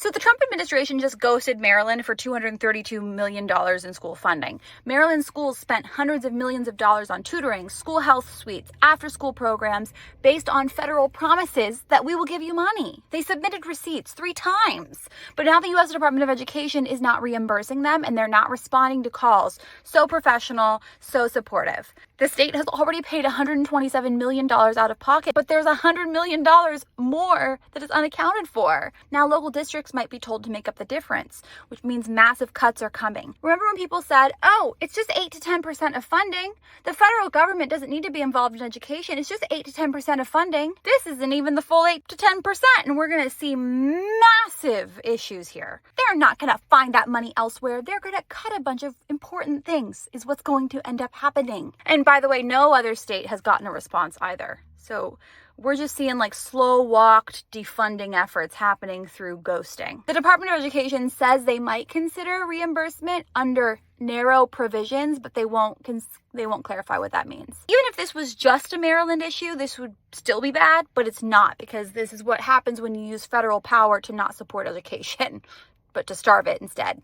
So the Trump administration just ghosted Maryland for $232 million in school funding. Maryland schools spent hundreds of millions of dollars on tutoring, school health suites, after-school programs based on federal promises that we will give you money. They submitted receipts 3 times. But now the U.S. Department of Education is not reimbursing them, and they're not responding to calls. So professional, so supportive. The state has already paid $127 million out of pocket, but there's $100 million more that is unaccounted for. Now local districts might be told to make up the difference, which means massive cuts are coming. Remember when people said, oh, it's just 8 to 10% of funding? The federal government doesn't need to be involved in education. It's just 8 to 10% of funding. This isn't even the full 8 to 10%, and we're going to see massive issues here. They're not going to find that money elsewhere. They're going to cut a bunch of important things is what's going to end up happening. And by the way, no other state has gotten a response either. So we're just seeing like slow walked defunding efforts happening through ghosting. The Department of Education says they might consider reimbursement under narrow provisions, but they won't clarify what that means. Even if this was just a Maryland issue, this would still be bad, but it's not, because this is what happens when you use federal power to not support education, but to starve it instead.